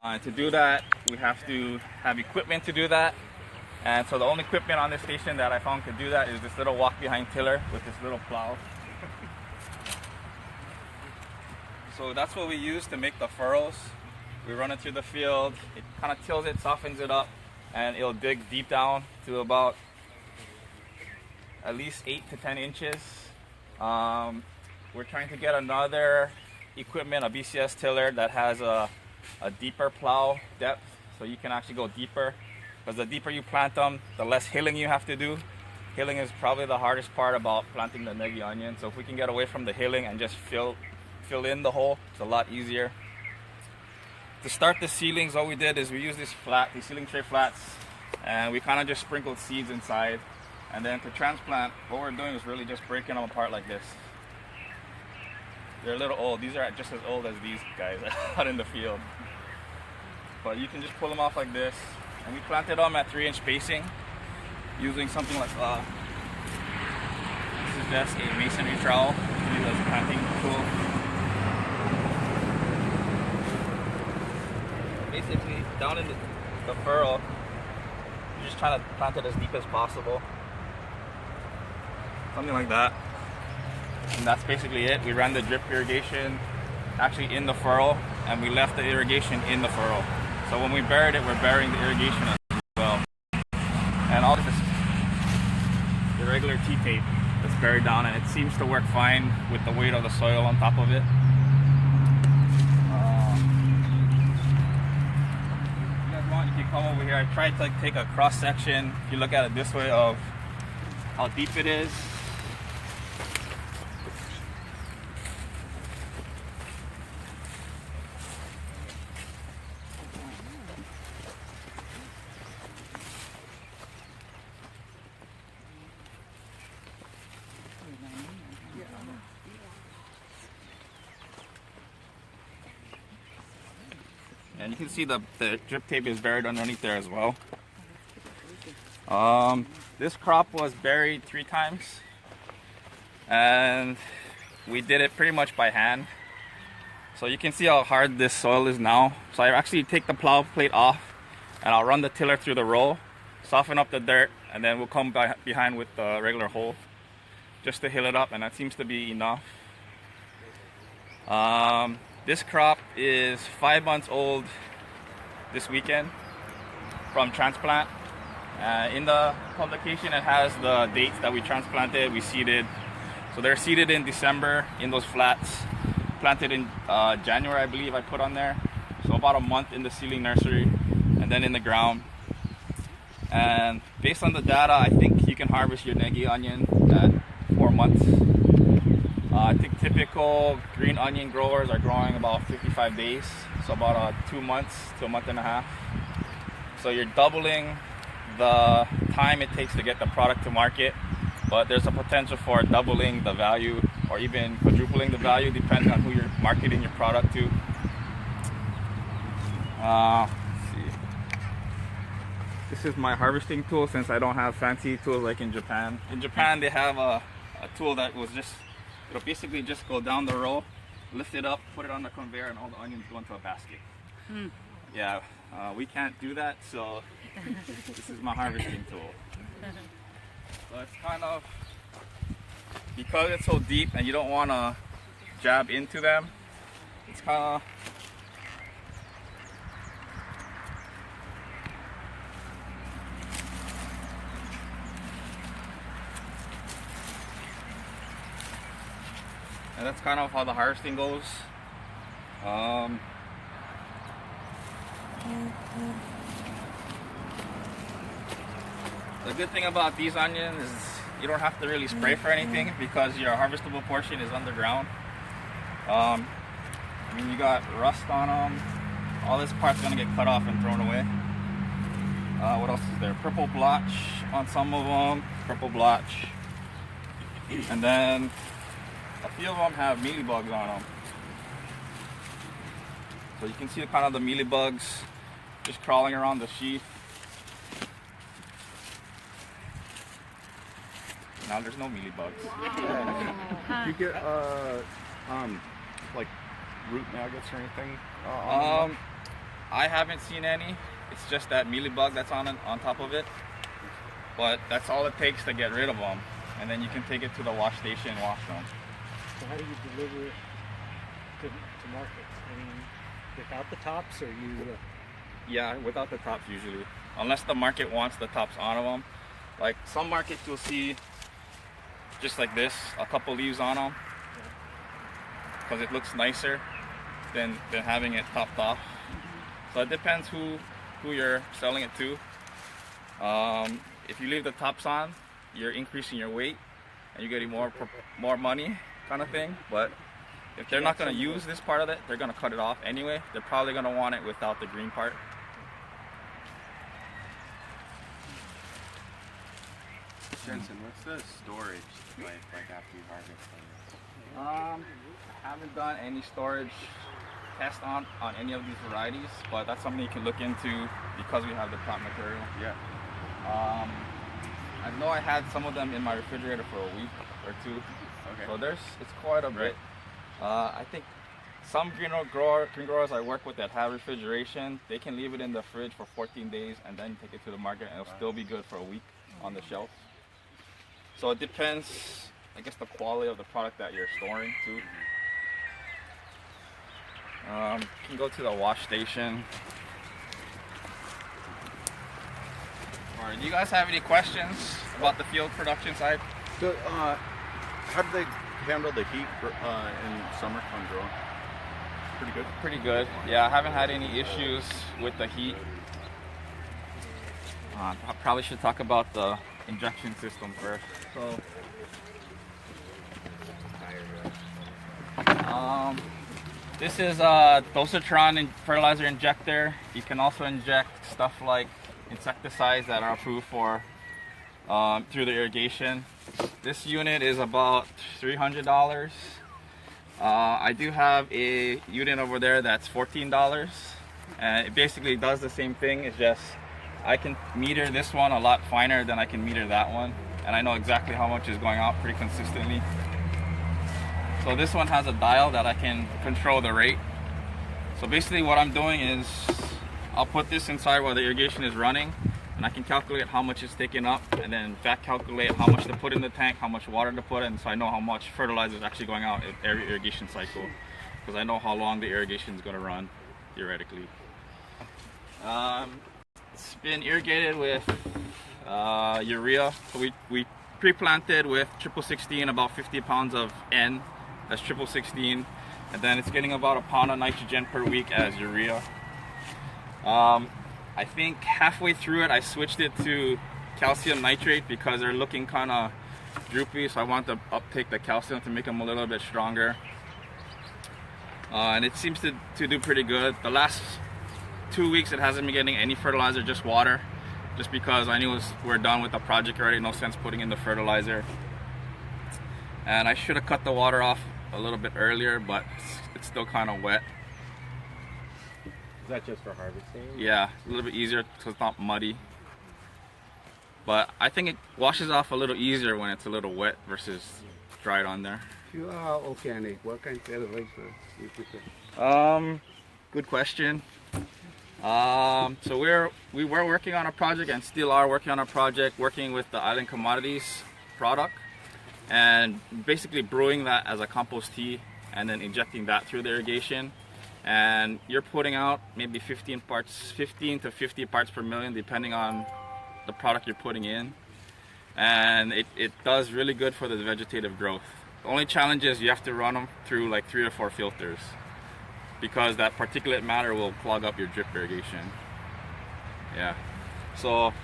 To do that, we have to have equipment to do that. And so the only equipment on this station that I found to do that is this little walk-behind tiller with this little plow. So that's what we use to make the furrows. We run it through the field, it kind of tills it, softens it up, and it'll dig deep down to about at least 8 to 10 inches. We're trying to get another equipment, a BCS tiller that has a deeper plow depth, so you can actually go deeper. Because the deeper you plant them, the less hilling you have to do. Hilling is probably the hardest part about planting the negi onion. So if we can get away from the hilling and just fill in the hole, it's a lot easier. To start the seedlings, all we did is we used these seedling tray flats, and we kind of just sprinkled seeds inside. And then to transplant, what we're doing is really just breaking them apart like this. They're a little old. These are just as old as these guys out in the field. But you can just pull them off like this. And we planted them at 3-inch spacing using something like this is just a masonry trowel. Use as a planting tool. Basically, down in the furrow, you're just trying to plant it as deep as possible. Something like that. And that's basically it. We ran the drip irrigation actually in the furrow, and we left the irrigation in the furrow. So when we buried it, we're burying the irrigation as well. And all this is the regular T-tape that's buried down, and it seems to work fine with the weight of the soil on top of it. If you guys want, you can come over here. I tried to take a cross section, if you look at it this way, of how deep it is. And you can see the drip tape is buried underneath there as well. This crop was buried 3 times, and we did it pretty much by hand. So you can see how hard this soil is now. So I actually take the plow plate off, and I'll run the tiller through the row, soften up the dirt, and then we'll come behind with the regular hoe just to hill it up, and that seems to be enough. This crop is 5 months old this weekend from transplant. In the publication, it has the dates that we transplanted, we seeded. So they're seeded in December in those flats. Planted in January, I believe I put on there. So about a month in the seedling nursery and then in the ground. And based on the data, I think you can harvest your negi onion at 4 months. I think typical green onion growers are growing about 55 days, so about 2 months to a month and a half. So you're doubling the time it takes to get the product to market, but there's a potential for doubling the value or even quadrupling the value depending on who you're marketing your product to. Let's see. This is my harvesting tool since I don't have fancy tools like in Japan. In Japan they have a tool that was just, it'll basically just go down the row, lift it up, put it on the conveyor, and all the onions go into a basket. Yeah, we can't do that, so this is my harvesting tool. So it's kind of, because it's so deep and you don't want to jab into them, it's kind of, and that's kind of how the harvesting goes. The good thing about these onions is you don't have to really spray for anything because your harvestable portion is underground. I mean, you got rust on them. All this part's gonna get cut off and thrown away. What else is there? Purple blotch on some of them. Purple blotch. And then a few of them have mealybugs on them. So you can see kind of the mealybugs just crawling around the sheath. Now there's no mealybugs. Do you get like root maggots or anything? I haven't seen any. It's just that mealybug that's on top of it. But that's all it takes to get rid of them. And then you can take it to the wash station and wash them. So how do you deliver it to market? I mean, without the tops, or you? Yeah, without the tops usually. Unless the market wants the tops on them. Like some markets you'll see just like this, a couple leaves on them. Because it looks nicer than having it topped off. So it depends who you're selling it to. If you leave the tops on, you're increasing your weight and you're getting more money kind of thing. But if they're not going to use this part of it, they're going to cut it off anyway. They're probably going to want it without the green part. Jensen, what's the storage like after you harvest them? I haven't done any storage test on any of these varieties, but that's something you can look into because we have the plant material. Yeah. I know I had some of them in my refrigerator for a week or two. Okay. So it's quite a bit. I think some green growers I work with that have refrigeration, they can leave it in the fridge for 14 days and then take it to the market and it'll still be good for a week on the shelf. So it depends, I guess, the quality of the product that you're storing too. You can go to the wash station. Alright, do you guys have any questions about the field production side? So, how do they handle the heat in summer on growing? Pretty good? Pretty good. Yeah, I haven't had any issues with the heat. I probably should talk about the injection system first. So, this is a dosatron fertilizer injector. You can also inject stuff like insecticides that are approved for through the irrigation. This unit is about $300. I do have a unit over there that's $14, and it basically does the same thing. It's just I can meter this one a lot finer than I can meter that one, and I know exactly how much is going out pretty consistently. So this one has a dial that I can control the rate. So basically what I'm doing is I'll put this inside while the irrigation is running, and I can calculate how much it's taking up, and then back calculate how much to put in the tank, how much water to put in, so I know how much fertilizer is actually going out in every irrigation cycle, because I know how long the irrigation is going to run, theoretically. It's been irrigated with urea. So we pre-planted with 1616, about 50 pounds of N, that's 1616, and then it's getting about a pound of nitrogen per week as urea. I think halfway through it I switched it to calcium nitrate because they're looking kind of droopy, so I want to uptake the calcium to make them a little bit stronger. And it seems to do pretty good. The last 2 weeks it hasn't been getting any fertilizer, just water, just because I knew we're done with the project already, no sense putting in the fertilizer. And I should have cut the water off a little bit earlier, but it's still kind of wet. Is that just for harvesting? Yeah, a little bit easier because it's not muddy. But I think it washes off a little easier when it's a little wet versus dried on there. You are organic. What kind of fertilizer you prefer? Good question. So we were working on a project and still are working on a project working with the Island Commodities product and basically brewing that as a compost tea and then injecting that through the irrigation. And you're putting out maybe 15 to 50 parts per million depending on the product you're putting in. And it does really good for the vegetative growth. The only challenge is you have to run them through like 3 or 4 filters because that particulate matter will clog up your drip irrigation. Yeah. So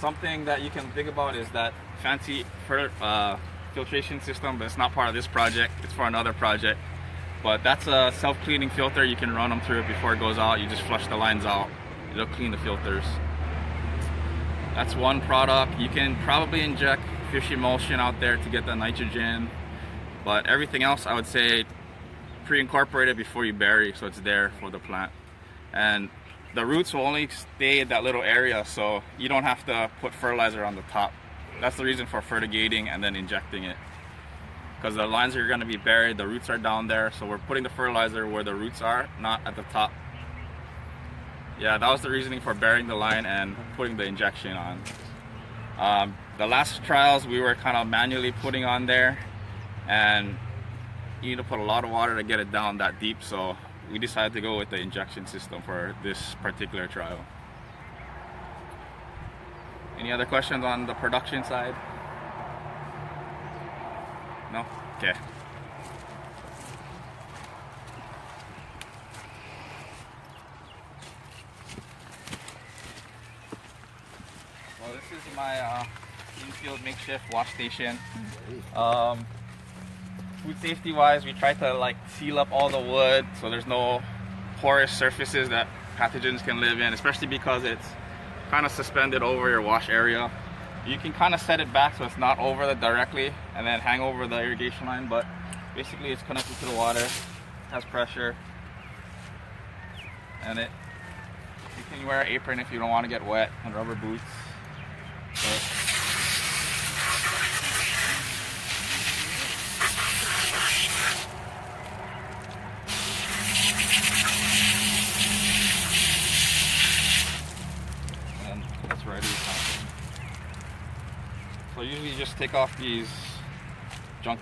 something that you can think about is that fancy filtration system, but it's not part of this project. It's for another project. But that's a self-cleaning filter. You can run them through it before it goes out. You just flush the lines out. It'll clean the filters. That's one product. You can probably inject fish emulsion out there to get the nitrogen. But everything else, I would say, pre-incorporate it before you bury, so it's there for the plant. And the roots will only stay in that little area, so you don't have to put fertilizer on the top. That's the reason for fertigating and then injecting it. Because the lines are going to be buried, the roots are down there, so we're putting the fertilizer where the roots are, not at the top. Yeah, that was the reasoning for burying the line and putting the injection on. The last trials we were kind of manually putting on there, and you need to put a lot of water to get it down that deep, so we decided to go with the injection system for this particular trial. Any other questions on the production side? No? Okay. Well, this is my infield makeshift wash station. Food safety wise, we try to like seal up all the wood so there's no porous surfaces that pathogens can live in, especially because it's kind of suspended over your wash area. You can kind of set it back so it's not over it directly and then hang over the irrigation line, but basically it's connected to the water, has pressure, and you can wear an apron if you don't want to get wet, and rubber boots. And that's ready. So usually just take off these junk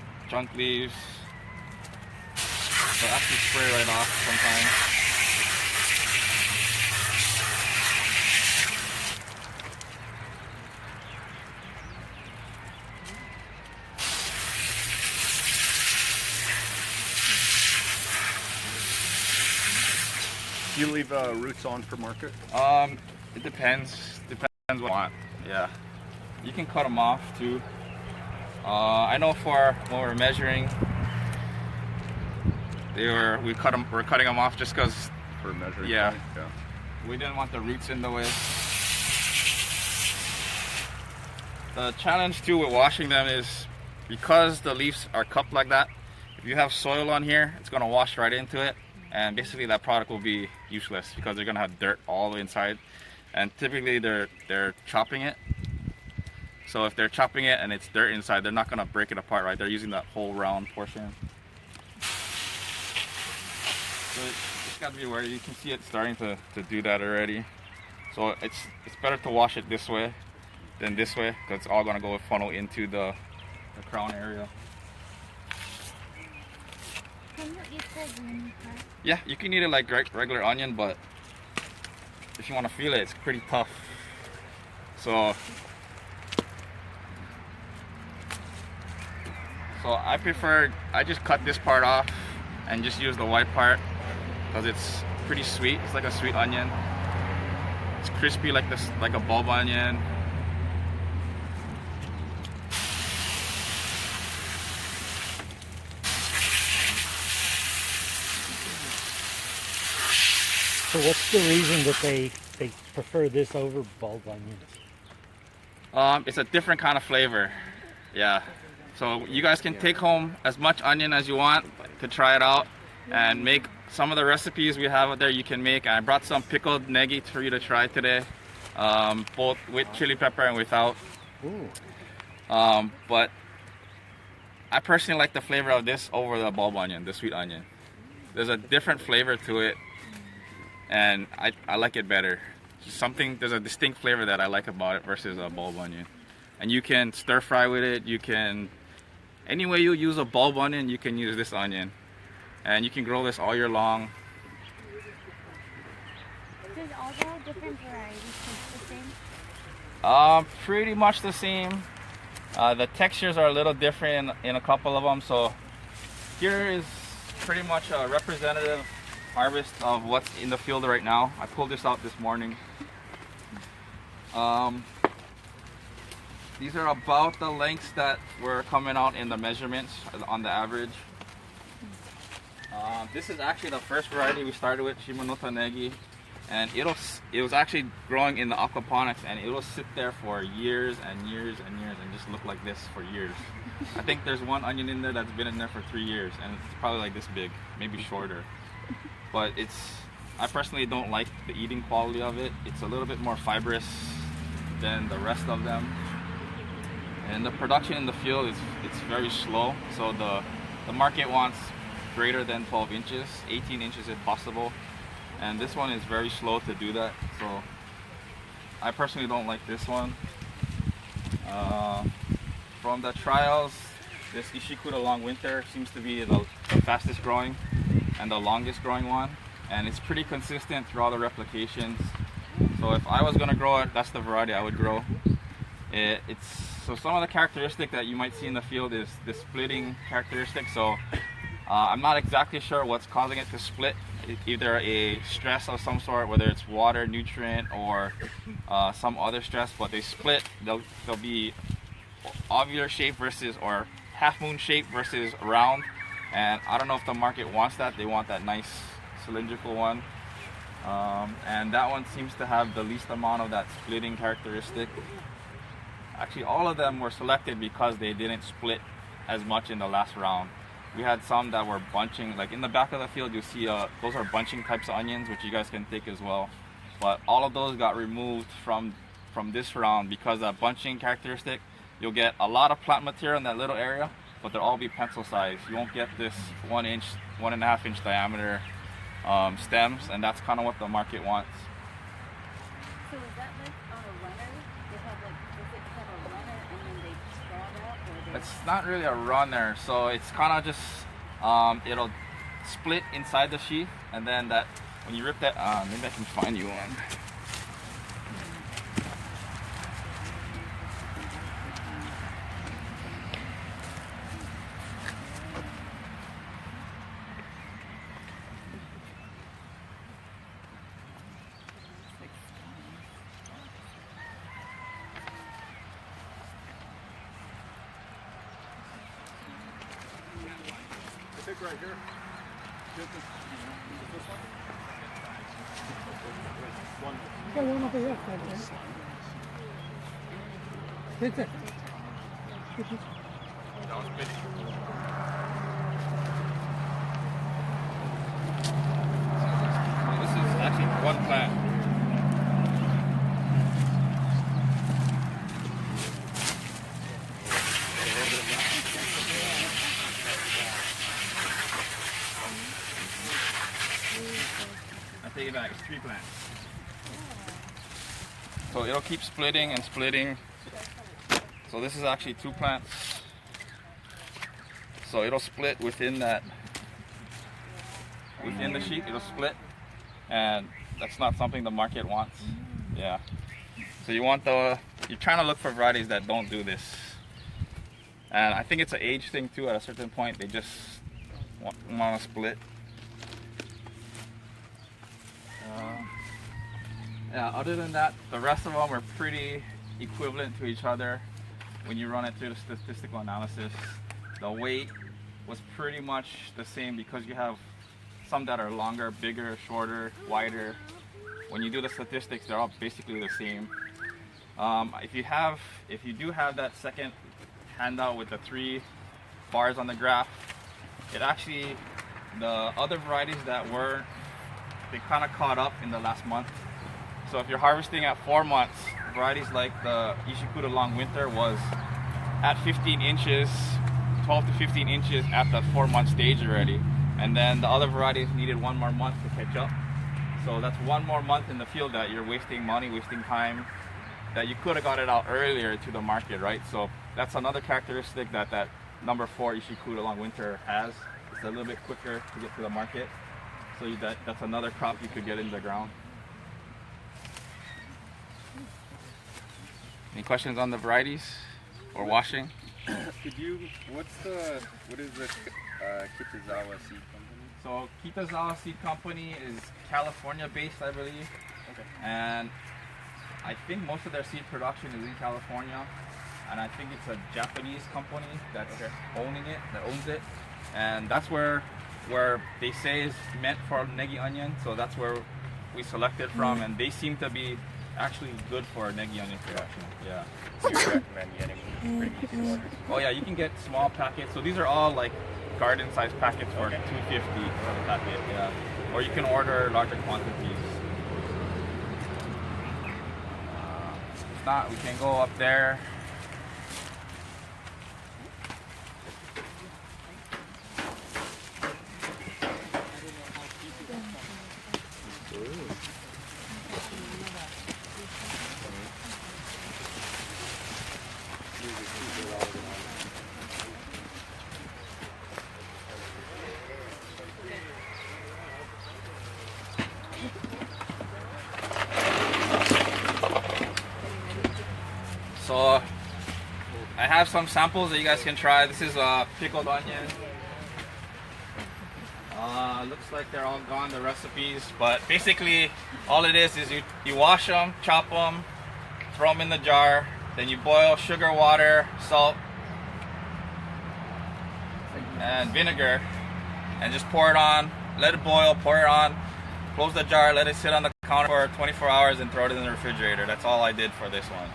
leaves. They'll actually spray right off sometimes. Do you leave roots on for market? It depends. Depends what you want. Yeah. You can cut them off too. I know for when we're measuring, we're cutting them off just because For measuring? Yeah. Yeah. We didn't want the roots in the way. The challenge too with washing them is because the leaves are cupped like that, if you have soil on here, it's gonna wash right into it, and basically that product will be useless because they're gonna have dirt all the inside. And typically they're chopping it. So if they're chopping it and it's dirt inside, they're not gonna break it apart, right? They're using that whole round portion. So it's got to be aware. You can see it starting to do that already. So it's better to wash it this way than this way, because it's all gonna go funnel into the crown area. Can you eat the green part? Yeah, you can eat it like regular onion, but if you want to feel it, it's pretty tough. So I just cut this part off and just use the white part because it's pretty sweet. It's like a sweet onion. It's crispy like a bulb onion. So what's the reason that they prefer this over bulb onions? It's a different kind of flavor. Yeah. So you guys can take home as much onion as you want to try it out and make some of the recipes we have out there you can make. I brought some pickled negi for you to try today, both with chili pepper and without. Ooh. But I personally like the flavor of this over the bulb onion, the sweet onion. There's a different flavor to it, and I like it better. There's a distinct flavor that I like about it versus a bulb onion. And you can stir fry with it. You can, any way you use a bulb onion, you can use this onion. And you can grow this all year long. Does all the different varieties taste the same? Pretty much the same. The textures are a little different in a couple of them. So here is pretty much a representative harvest of what's in the field right now. I pulled this out this morning. These are about the lengths that were coming out in the measurements on the average. This is actually the first variety we started with, Shimonota negi, and it was actually growing in the aquaponics, and it'll sit there for years and years and years and just look like this for years. I think there's one onion in there that's been in there for 3 years, and it's probably like this big, maybe shorter. But I personally don't like the eating quality of it. It's a little bit more fibrous than the rest of them. And the production in the field it's very slow. So the market wants greater than 12 inches, 18 inches if possible. and this one is very slow to do that. So I personally don't like this one. From the trials, this Ishikuda Long Winter seems to be the fastest growing and the longest growing one, and it's pretty consistent through all the replications. So if I was going to grow it, that's the variety I would grow. So some of the characteristic that you might see in the field is the splitting characteristic. So I'm not exactly sure what's causing it to split. Either a stress of some sort, whether it's water, nutrient, or some other stress, but they split. They'll be ovular shape versus, or half moon shape versus round. And I don't know if the market wants that. They want that nice cylindrical one. And that one seems to have the least amount of that splitting characteristic. Actually, all of them were selected because they didn't split as much in the last round. We had some that were bunching, like in the back of the field you see those are bunching types of onions, which you guys can take as well. But all of those got removed from this round because that bunching characteristic, you'll get a lot of plant material in that little area, but they'll all be pencil size. You won't get this 1 inch, 1.5 inch diameter stems, and that's kind of what the market wants. So is that like on a runner? They have like, does it have a runner and then they straw out, or they... It's not really a runner, so it's kind of just it'll split inside the sheath, and then that when you rip that, maybe I can find you one. I think right here. Got one over here. Take it. This is actually one plant. I take it back, it's 3 plants. So it'll keep splitting and splitting. So this is actually 2 plants. So it'll split within that, within the sheet, it'll split. And that's not something the market wants. Yeah. So you're trying to look for varieties that don't do this. And I think it's an age thing too. At a certain point, they just want to split. Yeah, other than that, the rest of them are pretty equivalent to each other when you run it through the statistical analysis. The weight was pretty much the same because you have some that are longer, bigger, shorter, wider. When you do the statistics, they're all basically the same. If you do have that second handout with the 3 bars on the graph, it actually, the other varieties that were, they kind of caught up in the last month. So if you're harvesting at 4 months, varieties like the Ishikuda Long Winter was at 15 inches, 12 to 15 inches at the 4-month stage already. And then the other varieties needed 1 more month to catch up. So that's 1 more month in the field that you're wasting money, wasting time, that you could have got it out earlier to the market, right? So that's another characteristic that number 4 Ishikuda Long Winter has. It's a little bit quicker to get to the market. So that's another crop you could get in the ground. Any questions on the varieties or washing? What is the Kitazawa Seed Company? So Kitazawa Seed Company is California based, I believe. Okay. And I think most of their seed production is in California. And I think it's a Japanese company that's owning it, that owns it. And that's where they say is meant for negi onion. So that's where we selected from. And they seem to be actually good for negi onion production. Yeah. Do you recommend getting pretty easy orders? Oh yeah, you can get small packets. So these are all like garden size packets for $2.50 for the packet. Yeah. Or you can order larger quantities. If not, we can go up there. So I have some samples that you guys can try. This is pickled onion. Looks like they're all gone, the recipes, but basically all it is you wash them, chop them, throw them in the jar, then you boil sugar, water, salt, and vinegar, and just pour it on, let it boil, pour it on, close the jar, let it sit on the counter for 24 hours and throw it in the refrigerator. That's all I did for this one.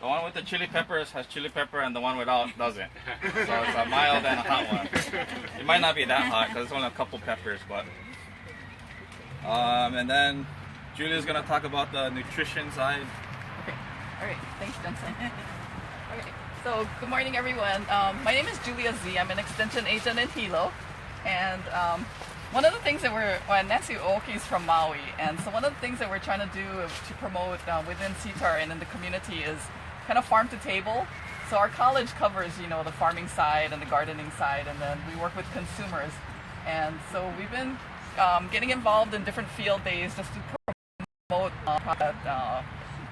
The one with the chili peppers has chili pepper, and the one without doesn't. So it's a mild and a hot one. It might not be that hot because it's only a couple peppers, but. And then Julia's gonna talk about the nutrition side. Okay. All right. Thanks, Jensen. Okay. So good morning, everyone. My name is Julia Z. I'm an extension agent in Hilo, and one of the things that Nancy Oki is from Maui, and so one of the things that we're trying to do to promote within CTAR and in the community is kind of farm to table. So our college covers, the farming side and the gardening side, and then we work with consumers. And so we've been getting involved in different field days just to promote that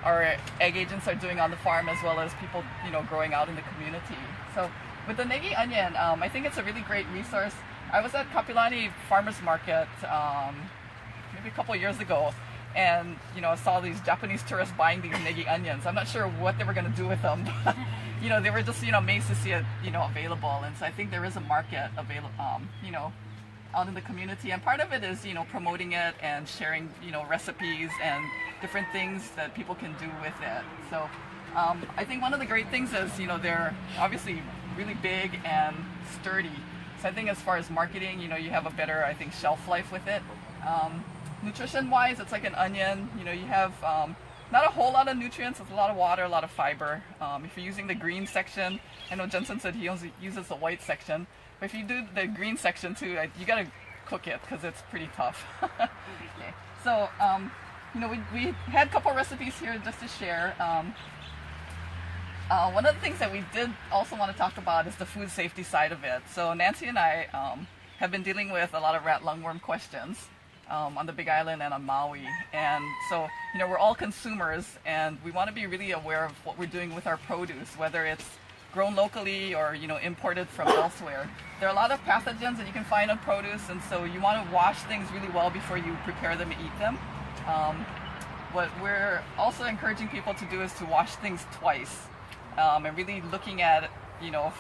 our egg agents are doing on the farm, as well as people, growing out in the community. So with the negi onion, I think it's a really great resource. I was at Kapilani Farmers Market maybe a couple of years ago, and I saw these Japanese tourists buying these negi onions. I'm not sure what they were going to do with them, but they were just amazed to see it available. And so I think there is a market available out in the community, and part of it is promoting it and sharing recipes and different things that people can do with it. So I think one of the great things is they're obviously really big and sturdy. So I think as far as marketing, you have a better, I think, shelf life with it. Nutrition-wise, it's like an onion. You have not a whole lot of nutrients. It's a lot of water, a lot of fiber. If you're using the green section, I know Jensen said he only uses the white section. But if you do the green section too, you got to cook it because it's pretty tough. Okay. So, we had a couple recipes here just to share. One of the things that we did also want to talk about is the food safety side of it. So Nancy and I have been dealing with a lot of rat lungworm questions on the Big Island and on Maui. And so, we're all consumers, and we want to be really aware of what we're doing with our produce, whether it's grown locally or imported from elsewhere. There are a lot of pathogens that you can find on produce, and so you want to wash things really well before you prepare them and eat them. What we're also encouraging people to do is to wash things twice, and really looking at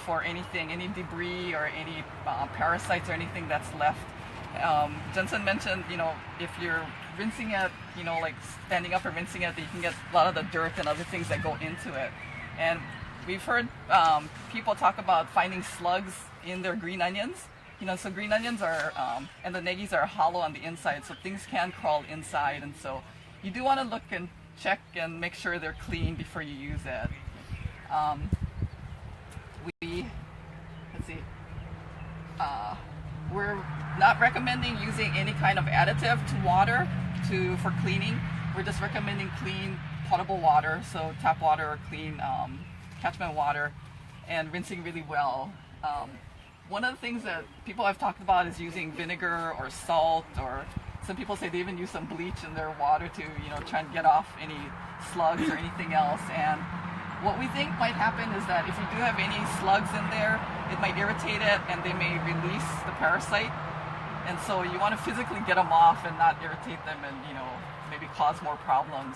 for anything, any debris or any parasites or anything that's left. Jensen mentioned if you're rinsing it, like standing up or rinsing it, you can get a lot of the dirt and other things that go into it. And we've heard people talk about finding slugs in their green onions. So green onions are, and the negis are hollow on the inside, so things can crawl inside. And so you do want to look and check and make sure they're clean before you use it. We're not recommending using any kind of additive to water for cleaning. We're just recommending clean potable water, so tap water or clean catchment water, and rinsing really well. One of the things that people have talked about is using vinegar or salt, or some people say they even use some bleach in their water to try and get off any slugs or anything else. And what we think might happen is that if you do have any slugs in there, it might irritate it and they may release the parasite. And so you want to physically get them off and not irritate them and maybe cause more problems.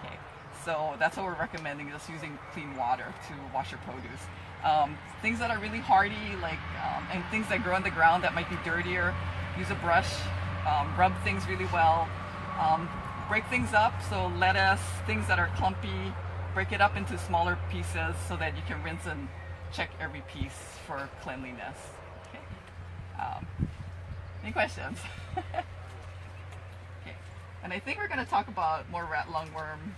Okay, so that's what we're recommending, just using clean water to wash your produce. Things that are really hardy, like and things that grow on the ground that might be dirtier, use a brush, rub things really well, break things up. So lettuce, things that are clumpy, break it up into smaller pieces so that you can rinse and check every piece for cleanliness. Okay. Any questions? Okay. And I think we're going to talk about more rat lungworm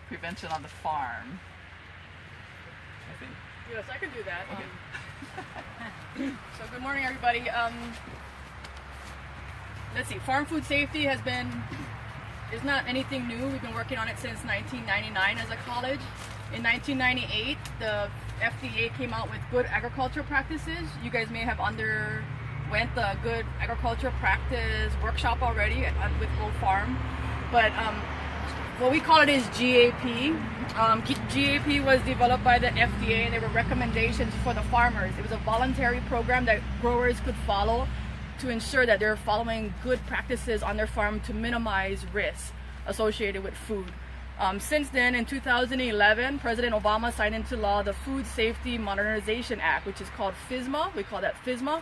prevention on the farm. I think. Yes, I can do that. Okay. So good morning, everybody. Let's see, farm food safety is not anything new. We've been working on it since 1999 as a college. In 1998, the FDA came out with good agricultural practices. You guys may have underwent the good agricultural practice workshop already with Gold Farm, but what we call it is GAP. GAP was developed by the FDA, and they were recommendations for the farmers. It was a voluntary program that growers could follow to ensure that they're following good practices on their farm to minimize risks associated with food. Since then, in 2011, President Obama signed into law the Food Safety Modernization Act, which is called FSMA. We call that FSMA.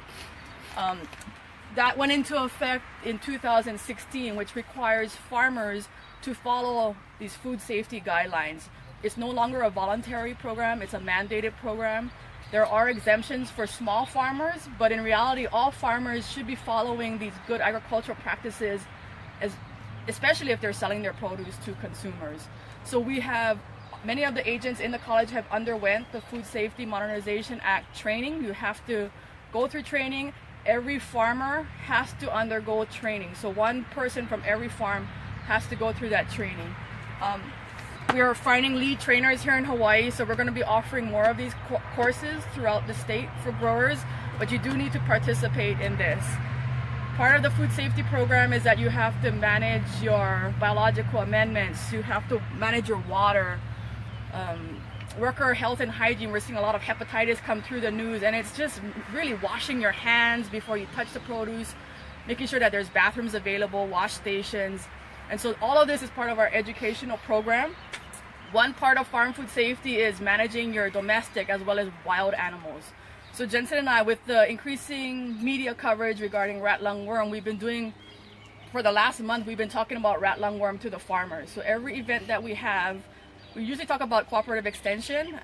That went into effect in 2016, which requires farmers to follow these food safety guidelines. It's no longer a voluntary program, it's a mandated program. There are exemptions for small farmers, but in reality, all farmers should be following these good agricultural practices, especially if they're selling their produce to consumers. So we have, many of the agents in the college have underwent the Food Safety Modernization Act training. You have to go through training. Every farmer has to undergo training. So one person from every farm has to go through that training. We are finding lead trainers here in Hawaii, so we're going to be offering more of these courses throughout the state for growers, but you do need to participate in this. Part of the food safety program is that you have to manage your biological amendments, you have to manage your water, worker health and hygiene. We're seeing a lot of hepatitis come through the news, and it's just really washing your hands before you touch the produce, making sure that there's bathrooms available, wash stations. And so all of this is part of our educational program. One part of farm food safety is managing your domestic as well as wild animals. So Jensen and I, with the increasing media coverage regarding rat lungworm, we've been doing, for the last month, we've been talking about rat lungworm to the farmers. So every event that we have, we usually talk about cooperative extension.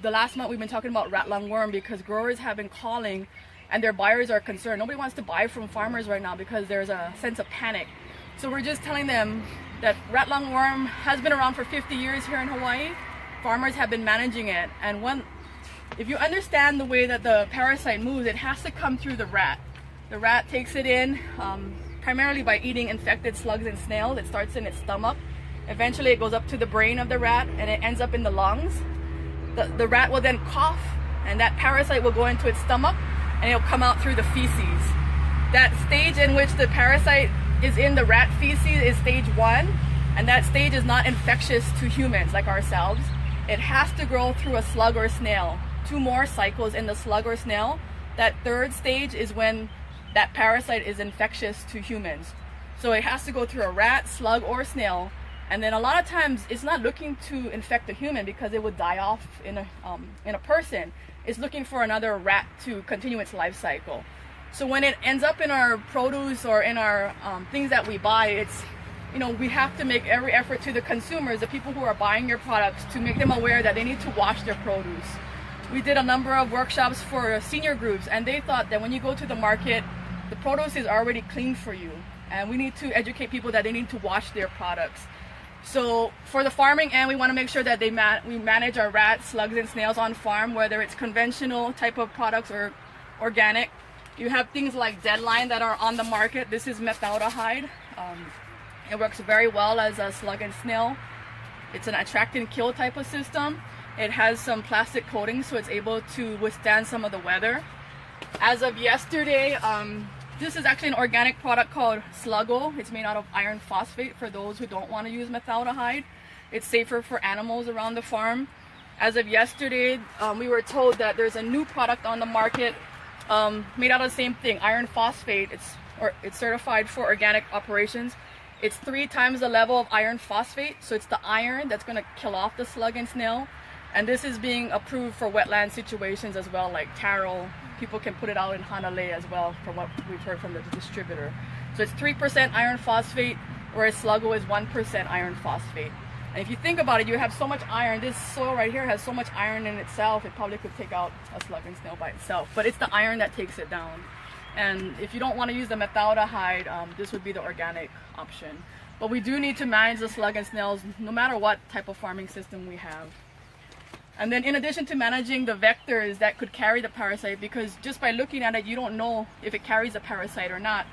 The last month we've been talking about rat lungworm because growers have been calling and their buyers are concerned. Nobody wants to buy from farmers right now because there's a sense of panic. So we're just telling them that rat lungworm has been around for 50 years here in Hawaii. Farmers have been managing it. And if you understand the way that the parasite moves, it has to come through the rat. The rat takes it in primarily by eating infected slugs and snails. It starts in its stomach. Eventually it goes up to the brain of the rat and it ends up in the lungs. The rat will then cough, and that parasite will go into its stomach and it'll come out through the feces. That stage in which the parasite is in the rat feces is stage 1, and that stage is not infectious to humans like ourselves. It has to grow through a slug or snail. 2 more cycles in the slug or snail. That 3rd stage is when that parasite is infectious to humans. So it has to go through a rat, slug, or snail, and then a lot of times it's not looking to infect a human because it would die off in a person. It's looking for another rat to continue its life cycle. So when it ends up in our produce or in our things that we buy, it's, we have to make every effort to the consumers, the people who are buying your products, to make them aware that they need to wash their produce. We did a number of workshops for senior groups, and they thought that when you go to the market, the produce is already clean for you, and we need to educate people that they need to wash their products. So for the farming end, we want to make sure that we manage our rats, slugs, and snails on farm, whether it's conventional type of products or organic. You have things like Deadline that are on the market. This is methaldehyde. It works very well as a slug and snail. It's an attract and kill type of system. It has some plastic coating, so it's able to withstand some of the weather. As of yesterday, this is actually an organic product called Sluggo. It's made out of iron phosphate for those who don't want to use methaldehyde. It's safer for animals around the farm. As of yesterday, we were told that there's a new product on the market made out of the same thing, iron phosphate. It's certified for organic operations. It's 3 times the level of iron phosphate, so it's the iron that's going to kill off the slug and snail. And this is being approved for wetland situations as well, like taro. People can put it out in Hanalei as well, from what we've heard from the distributor. So it's 3% iron phosphate, whereas Sluggo is 1% iron phosphate. And if you think about it, you have so much iron. This soil right here has so much iron in itself, it probably could take out a slug and snail by itself. But it's the iron that takes it down. And if you don't want to use the methaldehyde, this would be the organic option. But we do need to manage the slug and snails no matter what type of farming system we have. And then in addition to managing the vectors that could carry the parasite, because just by looking at it, you don't know if it carries a parasite or not,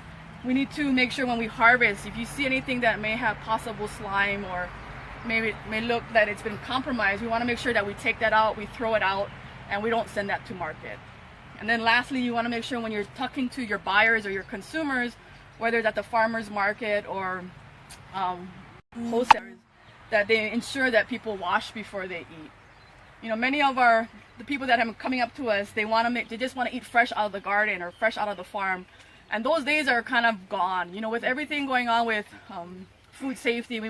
we need to make sure when we harvest, if you see anything that may have possible slime or maybe it may look that it's been compromised, we want to make sure that we take that out, we throw it out, and we don't send that to market. And then lastly, you want to make sure when you're talking to your buyers or your consumers, whether it's at the farmer's market or wholesalers, that they ensure that people wash before they eat. You know, many of the people that are coming up to us, they just want to eat fresh out of the garden or fresh out of the farm. And those days are kind of gone. You know, with everything going on with food safety, we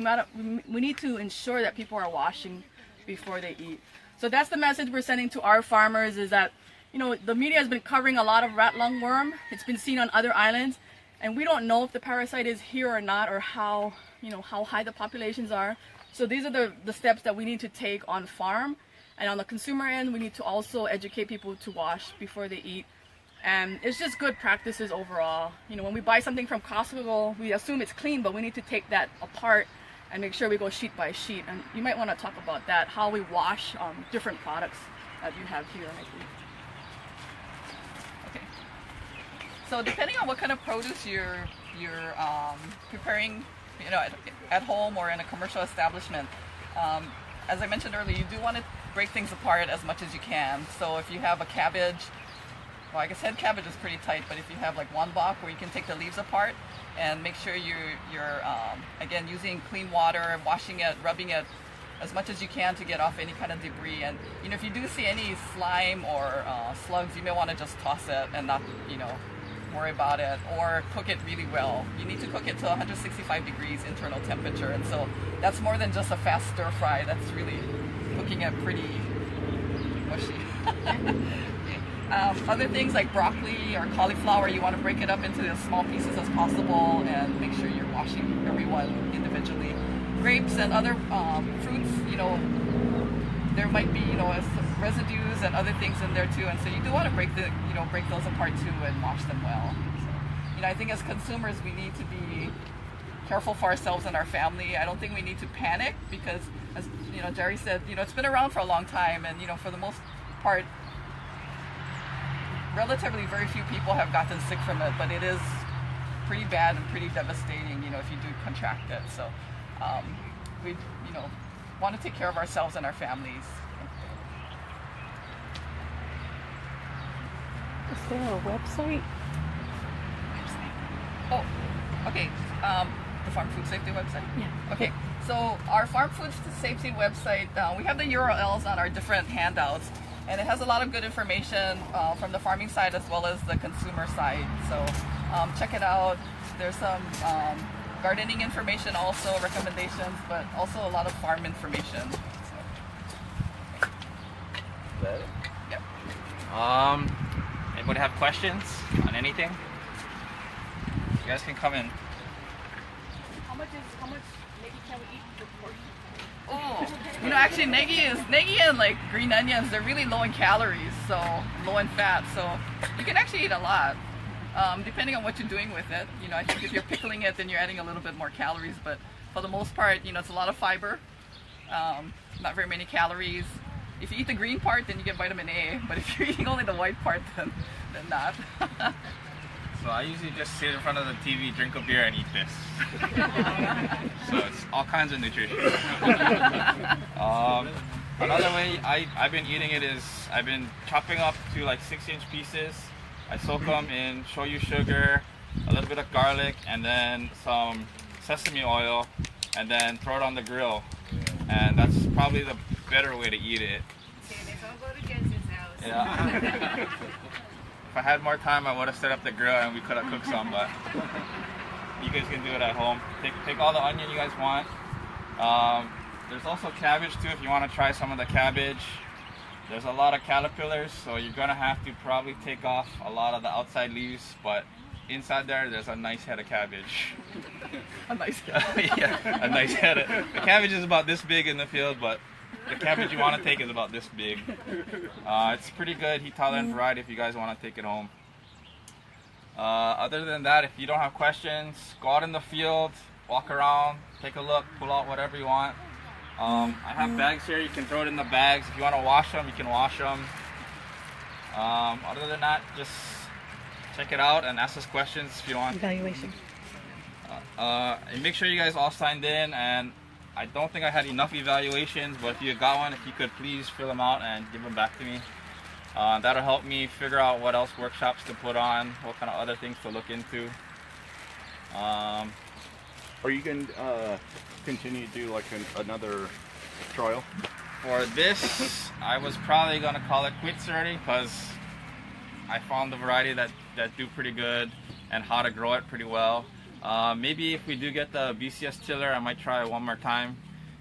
need to ensure that people are washing before they eat. So that's the message we're sending to our farmers, is that, you know, the media has been covering a lot of rat lungworm. It's been seen on other islands, and we don't know if the parasite is here or not, or how high the populations are. So these are the steps that we need to take on farm. And on the consumer end, we need to also educate people to wash before they eat. And it's just good practices overall. You know, when we buy something from Costco, we assume it's clean, but we need to take that apart and make sure we go sheet by sheet. And you might want to talk about that, how we wash different products that you have here, I think. Okay. So depending on what kind of produce you're preparing, you know, at home or in a commercial establishment, as I mentioned earlier, you do want to break things apart as much as you can. So if you have a cabbage, well, I guess head cabbage is pretty tight, but if you have like one bok where you can take the leaves apart and make sure you're again, using clean water, washing it, rubbing it as much as you can to get off any kind of debris. And, you know, if you do see any slime or slugs, you may want to just toss it and not, you know, worry about it, or cook it really well. You need to cook it to 165 degrees internal temperature, and so that's more than just a fast stir fry. That's really cooking it pretty mushy. Other things like broccoli or cauliflower, you want to break it up into as small pieces as possible and make sure you're washing every one individually. Grapes and other fruits, you know, there might be, you know, some residues and other things in there too, and so you do want to break those apart too and wash them well. So, you know, I think as consumers we need to be careful for ourselves and our family. I don't think we need to panic because, as you know, Jerry said, you know, it's been around for a long time, and, you know, for the most part, relatively very few people have gotten sick from it, but it is pretty bad and pretty devastating, you know, if you do contract it. So we, you know, want to take care of ourselves and our families. Is there a website? Oh, okay. The Farm Food Safety website? Yeah. Okay. So our Farm Food Safety website, we have the URLs on our different handouts, and it has a lot of good information from the farming side as well as the consumer side. So check it out. There's some gardening information also, recommendations, but also a lot of farm information. So. Is that it? Yep. Anybody have questions on anything? You guys can come in. How much negi can we eat per portion? Oh, you know, actually negi and like green onions, they're really low in calories, so low in fat, so you can actually eat a lot, depending on what you're doing with it. You know, I think if you're pickling it, then you're adding a little bit more calories, but for the most part, you know, it's a lot of fiber, not very many calories. If you eat the green part, then you get vitamin A, but if you're eating only the white part, then not. So I usually just sit in front of the TV, drink a beer, and eat this. So it's all kinds of nutrition. Another way I've been eating it is I've been chopping up to like 6-inch pieces. I soak them in shoyu sugar, a little bit of garlic, and then some sesame oil, and then throw it on the grill. And that's probably the better way to eat it. Okay, let's all go to Jensen's house. Yeah. If I had more time, I would have set up the grill and we could have cooked some, but you guys can do it at home. Take all the onion you guys want. There's also cabbage too if you want to try some of the cabbage. There's a lot of caterpillars, so you're going to have to probably take off a lot of the outside leaves, but inside there's a nice head of cabbage. A nice head. Yeah, a nice head. The cabbage is about this big in the field, but the cabbage you want to take is about this big. It's pretty good, heat-tolerant variety if you guys want to take it home. Other than that, if you don't have questions, go out in the field, walk around, take a look, pull out whatever you want. I have bags here, you can throw it in the bags. If you want to wash them, you can wash them. Other than that, just check it out and ask us questions if you want. Evaluation. And make sure you guys all signed in, and I don't think I had enough evaluations, but if you got one, if you could please fill them out and give them back to me. That'll help me figure out what else workshops to put on, what kind of other things to look into. Are you going to continue to do like another trial? For this, I was probably going to call it quits already because I found the variety that do pretty good and how to grow it pretty well. Maybe if we do get the BCS tiller, I might try one more time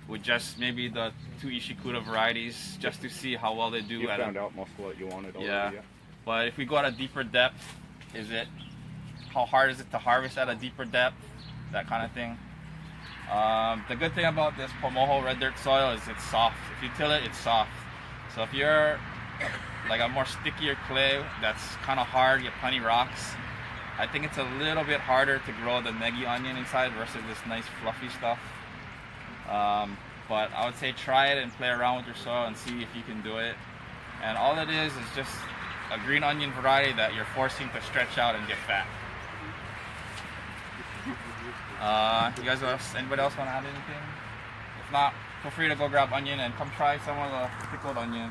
with just maybe the 2 Ishikuda varieties just to see how well they do. You found out most of what you wanted already. Yeah. But if we go at a deeper depth, how hard is it to harvest at a deeper depth? That kind of thing. The good thing about this Pomoho red dirt soil is it's soft. If you till it, it's soft. So if you're like a more stickier clay that's kind of hard, you have plenty rocks, I think it's a little bit harder to grow the negi onion inside versus this nice fluffy stuff. But I would say try it and play around with your soil and see if you can do it. And all it is just a green onion variety that you're forcing to stretch out and get fat. Anybody else want to add anything? If not, feel free to go grab onion and come try some of the pickled onion.